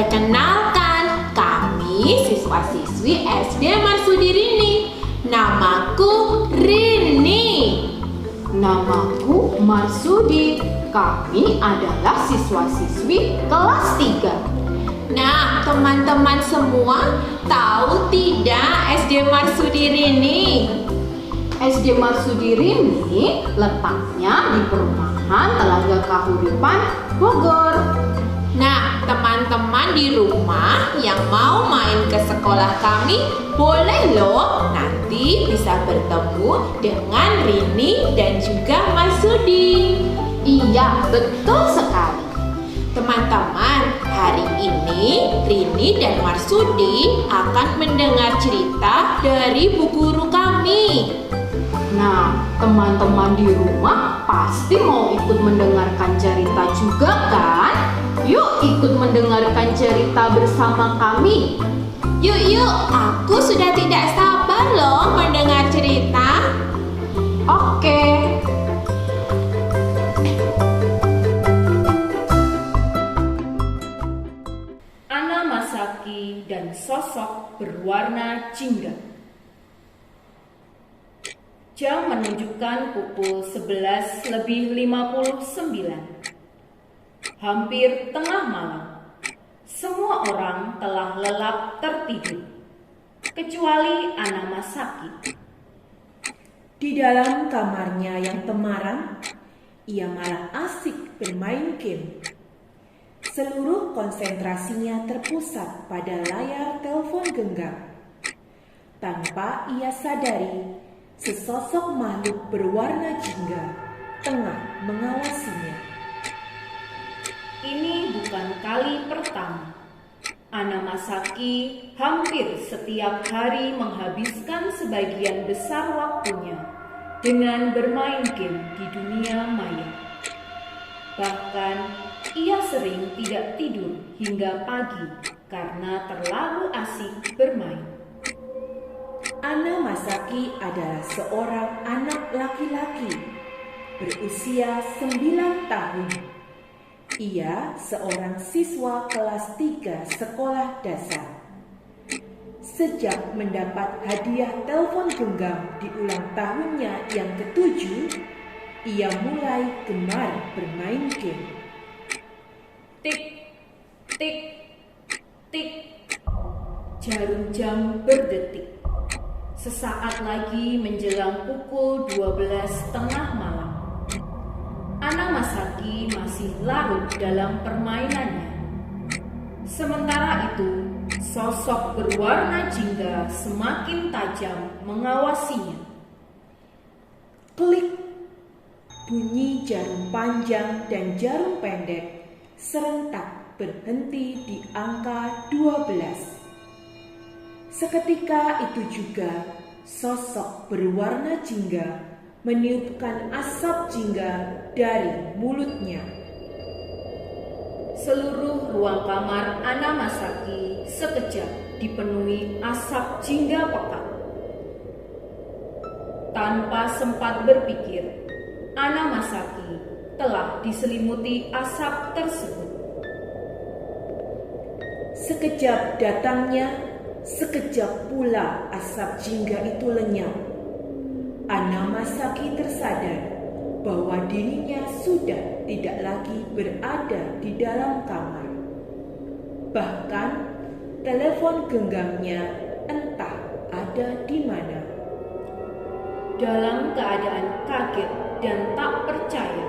Perkenalkan, kami siswa-siswi SD Marsudi Rini. Namaku Rini. Namaku Marsudi. Kami adalah siswa-siswi kelas 3. Nah, teman-teman semua tahu tidak SD Marsudi Rini? SD Marsudi Rini letaknya di Perumahan Telaga Kahuripan, Bogor. Nah, teman-teman di rumah yang mau main ke sekolah kami, boleh loh. Nanti bisa bertemu dengan Rini dan juga Marsudi. Iya, betul sekali. Teman-teman, hari ini Rini dan Marsudi akan mendengar cerita dari bu guru kami. Nah, teman-teman di rumah pasti mau ikut mendengarkan cerita juga kan? Yuk ikut mendengarkan cerita bersama kami. Yuk, aku sudah tidak sabar loh mendengar cerita. Oke. Ana Masaki dan sosok berwarna jingga. Jam menunjukkan pukul 11:59. Hampir tengah malam. Semua orang telah lelap tertidur, kecuali Ana Masaki. Di dalam kamarnya yang temaram, ia malah asik bermain game. Seluruh konsentrasinya terpusat pada layar telepon genggam. Tanpa ia sadari, sesosok makhluk berwarna jingga tengah mengawasinya. Ini bukan kali pertama. Ana Masaki hampir setiap hari menghabiskan sebagian besar waktunya dengan bermain game di dunia maya. Bahkan, ia sering tidak tidur hingga pagi karena terlalu asik bermain. Ana Masaki adalah seorang anak laki-laki berusia 9 tahun. Ia seorang siswa kelas 3 sekolah dasar. Sejak mendapat hadiah telepon genggam di ulang tahunnya yang ke-7, ia mulai gemar bermain game. Tik, tik, tik. Jarum jam berdetik. Sesaat lagi menjelang pukul 12:30 malam. Ana Masaki masih larut dalam permainannya. Sementara itu, sosok berwarna jingga semakin tajam mengawasinya. Klik! Bunyi jarum panjang dan jarum pendek serentak berhenti di angka 12. Seketika itu juga, sosok berwarna jingga meniupkan asap jingga dari mulutnya. Seluruh ruang kamar Ana Masaki sekejap dipenuhi asap jingga pekat. Tanpa sempat berpikir, Ana Masaki telah diselimuti asap tersebut. Sekejap datangnya, sekejap pula asap jingga itu lenyap. Ana Masaki tersadar bahwa dirinya sudah tidak lagi berada di dalam kamar. Bahkan telepon genggamnya entah ada di mana. Dalam keadaan kaget dan tak percaya,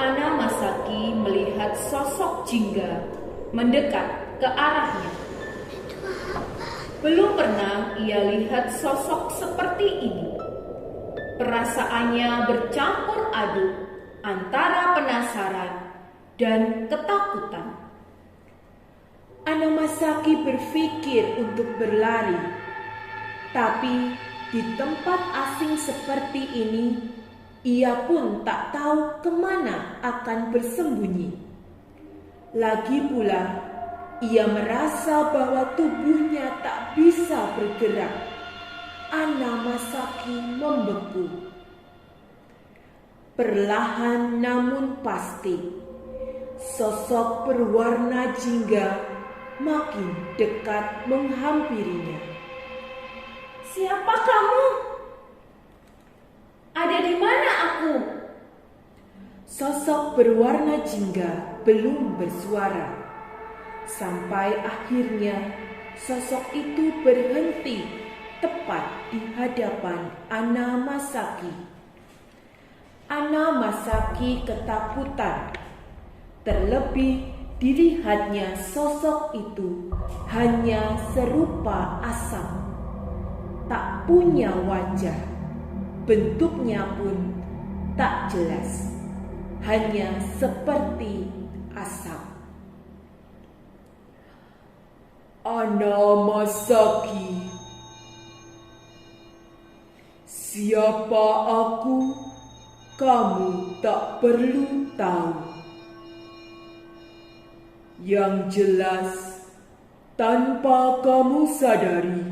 Ana Masaki melihat sosok jingga mendekat ke arahnya. Belum pernah ia lihat sosok seperti ini. Perasaannya bercampur aduk antara penasaran dan ketakutan. Ana Masaki berpikir untuk berlari, tapi di tempat asing seperti ini, ia pun tak tahu kemana akan bersembunyi. Lagi pula, ia merasa bahwa tubuhnya tak bisa bergerak. Ana Masaki membeku. Perlahan namun pasti, sosok berwarna jingga makin dekat menghampirinya. Siapa kamu? Ada di mana aku? Sosok berwarna jingga belum bersuara, sampai akhirnya sosok itu berhenti tepat di hadapan Anna Masaki. Anna Masaki ketakutan, terlebih dilihatnya sosok itu hanya serupa asap, tak punya wajah, bentuknya pun tak jelas, hanya seperti asap. Anna Masaki, siapa aku? Kamu tak perlu tahu. Yang jelas, tanpa kamu sadari,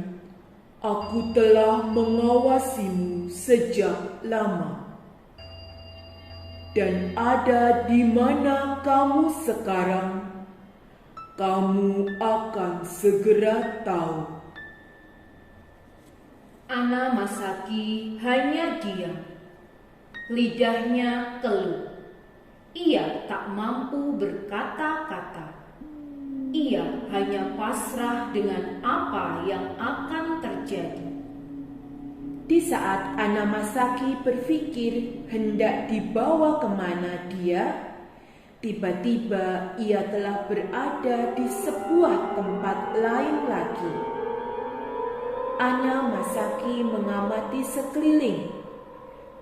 aku telah mengawasimu sejak lama. Dan ada di mana kamu sekarang, kamu akan segera tahu. Anna Masaki hanya diam. Lidahnya keluh. Ia tak mampu berkata-kata. Ia hanya pasrah dengan apa yang akan terjadi. Di saat Anna Masaki berpikir hendak dibawa kemana dia, tiba-tiba ia telah berada di sebuah tempat lain lagi. Anna Masaki mengamati sekeliling.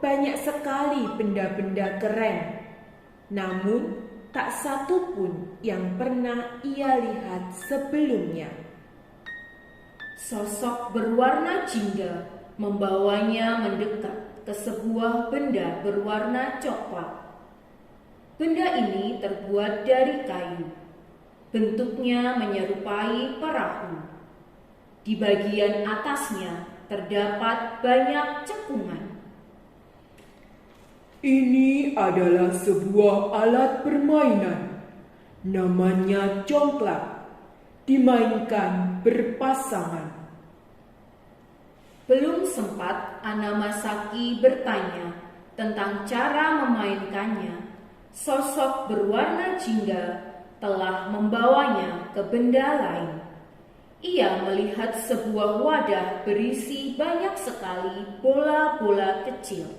Banyak sekali benda-benda keren, namun tak satu pun yang pernah ia lihat sebelumnya. Sosok berwarna jingga membawanya mendekat ke sebuah benda berwarna coklat. Benda ini terbuat dari kayu. Bentuknya menyerupai perahu. Di bagian atasnya terdapat banyak cekungan. Ini adalah sebuah alat permainan, namanya congklak, dimainkan berpasangan. Belum sempat Anna Masaki bertanya tentang cara memainkannya, sosok berwarna jingga telah membawanya ke benda lain. Ia melihat sebuah wadah berisi banyak sekali bola-bola kecil.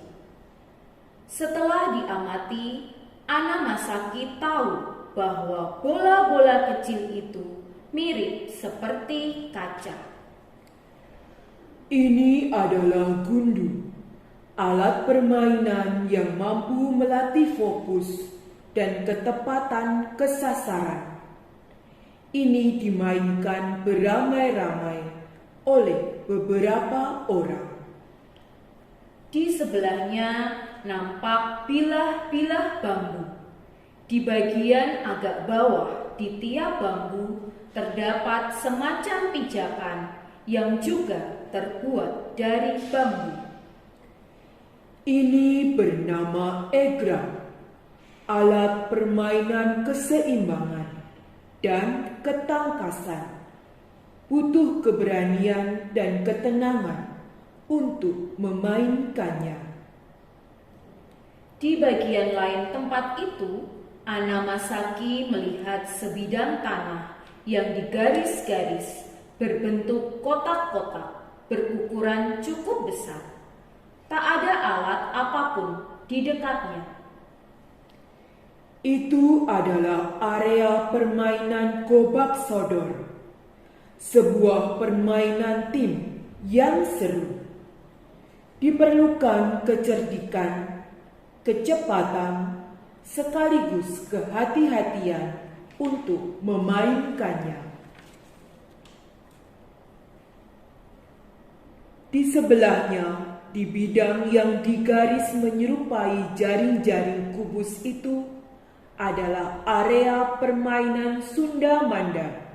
Setelah diamati, Anna Masaki tahu bahwa bola-bola kecil itu mirip seperti kaca. Ini adalah gundu, alat permainan yang mampu melatih fokus dan ketepatan kesasaran. Ini dimainkan beramai-ramai oleh beberapa orang. Di sebelahnya nampak bilah-bilah bambu. Di bagian agak bawah di tiap bambu terdapat semacam pijakan yang juga terbuat dari bambu. Ini bernama egram, alat permainan keseimbangan dan ketangkasan. Butuh keberanian dan ketenangan untuk memainkannya. Di bagian lain tempat itu, Anna Masaki melihat sebidang tanah yang digaris-garis berbentuk kotak-kotak berukuran cukup besar. Tak ada alat apapun di dekatnya. Itu adalah area permainan Gobak Sodor, sebuah permainan tim yang seru. Diperlukan kecerdikan, kecepatan, sekaligus kehati-hatian untuk memainkannya. Di sebelahnya, di bidang yang digaris menyerupai jaring-jaring kubus itu, adalah area permainan Sunda Mandar.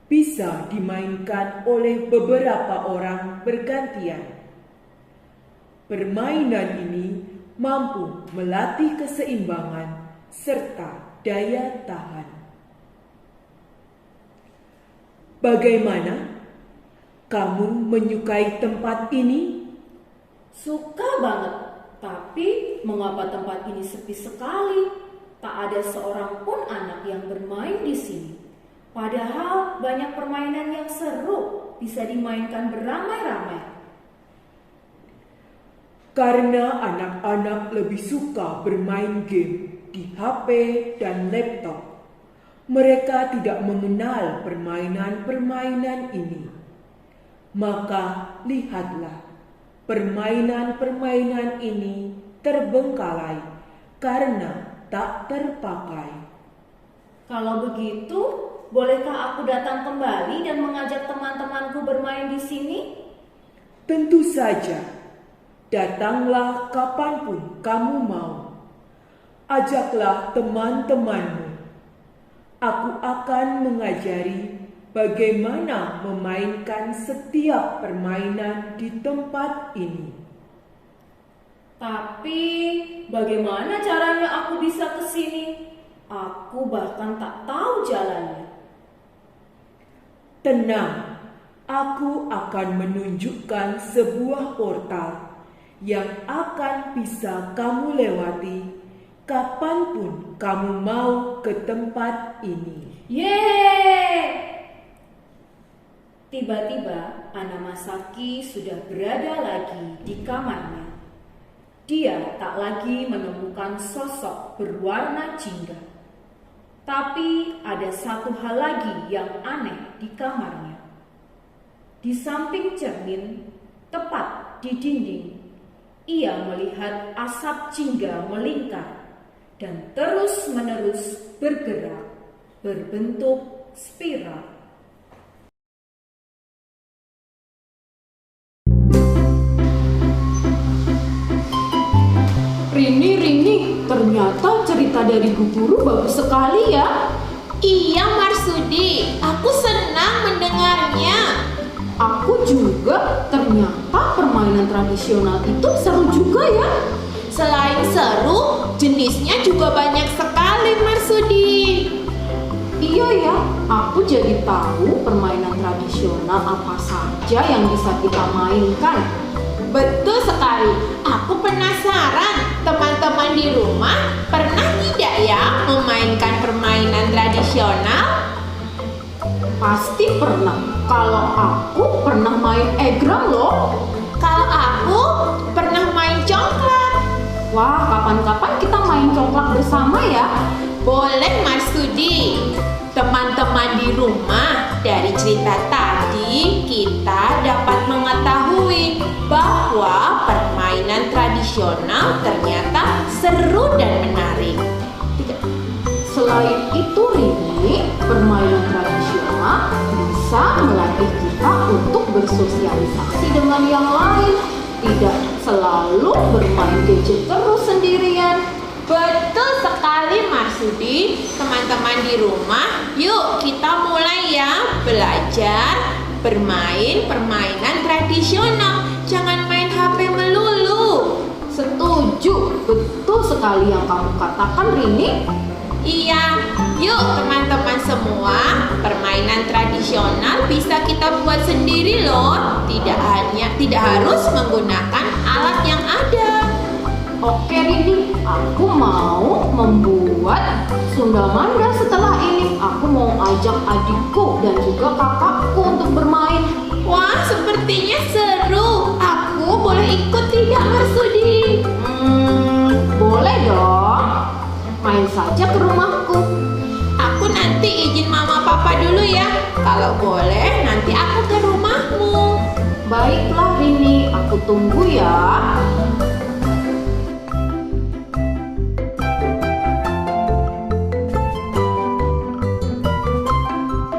Bisa dimainkan oleh beberapa orang bergantian. Permainan ini mampu melatih keseimbangan serta daya tahan. Bagaimana? Kamu menyukai tempat ini? Suka banget, tapi mengapa tempat ini sepi sekali? Tak ada seorang pun anak yang bermain di sini. Padahal banyak permainan yang seru bisa dimainkan beramai-ramai. Karena anak-anak lebih suka bermain game di HP dan laptop. Mereka tidak mengenal permainan-permainan ini. Maka lihatlah, permainan-permainan ini terbengkalai karena tak terpakai. Kalau begitu, bolehkah aku datang kembali dan mengajak teman-temanku bermain di sini? Tentu saja, datanglah kapanpun kamu mau. Ajaklah teman-temanmu. Aku akan mengajari bagaimana memainkan setiap permainan di tempat ini. Tapi bagaimana caranya aku bisa ke sini? Aku bahkan tak tahu jalannya. Tenang, aku akan menunjukkan sebuah portal yang akan bisa kamu lewati kapanpun kamu mau ke tempat ini. Yeay! Tiba-tiba Ana Masaki sudah berada lagi di kamarnya. Dia tak lagi menemukan sosok berwarna jingga. Tapi ada satu hal lagi yang aneh di kamarnya. Di samping cermin, tepat di dinding, ia melihat asap jingga melingkar dan terus-menerus bergerak, berbentuk spiral. Rini, ternyata cerita dari Bu Guru bagus sekali ya. Iya Marsudi, aku senang mendengarnya. Aku juga, ternyata permainan tradisional itu seru juga ya. Selain seru, jenisnya juga banyak sekali Marsudi. Iya ya, aku jadi tahu permainan tradisional apa saja yang bisa kita mainkan. Betul sekali, aku penasaran teman-teman di rumah pernah tidak ya memainkan permainan tradisional? Pasti pernah. Kalau aku pernah main egrang loh. Kalau aku pernah main congklak. Wah, kapan-kapan kita main congklak bersama ya. Boleh Marsudi. Teman-teman di rumah, dari cerita tadi kita dapat mengetahui bahwa permainan tradisional ternyata seru dan menarik. Selain itu Rini, permainan tradisional bisa melatih kita untuk bersosialisasi dengan yang lain. Tidak selalu bermain gadget terus sendirian. Betul sekali Marsudi. Teman-teman di rumah, yuk kita mulai ya belajar bermain permainan tradisional. Jangan main HP melulu. Setuju, betul sekali yang kamu katakan Rini. Iya, yuk teman-teman semua, permainan tradisional bisa kita buat sendiri loh. Tidak harus menggunakan alat yang ada. Oke Rini, aku mau membuat Sundamanda setelah ini. Aku mau ajak adikku dan juga kakakku untuk bermain. Wah, sepertinya seru. Aku boleh ikut tidak Marsudi? Boleh dong. Main saja ke rumahku. Aku nanti izin mama papa dulu ya. Kalau boleh nanti aku ke rumahmu. Baiklah Rini, aku tunggu ya.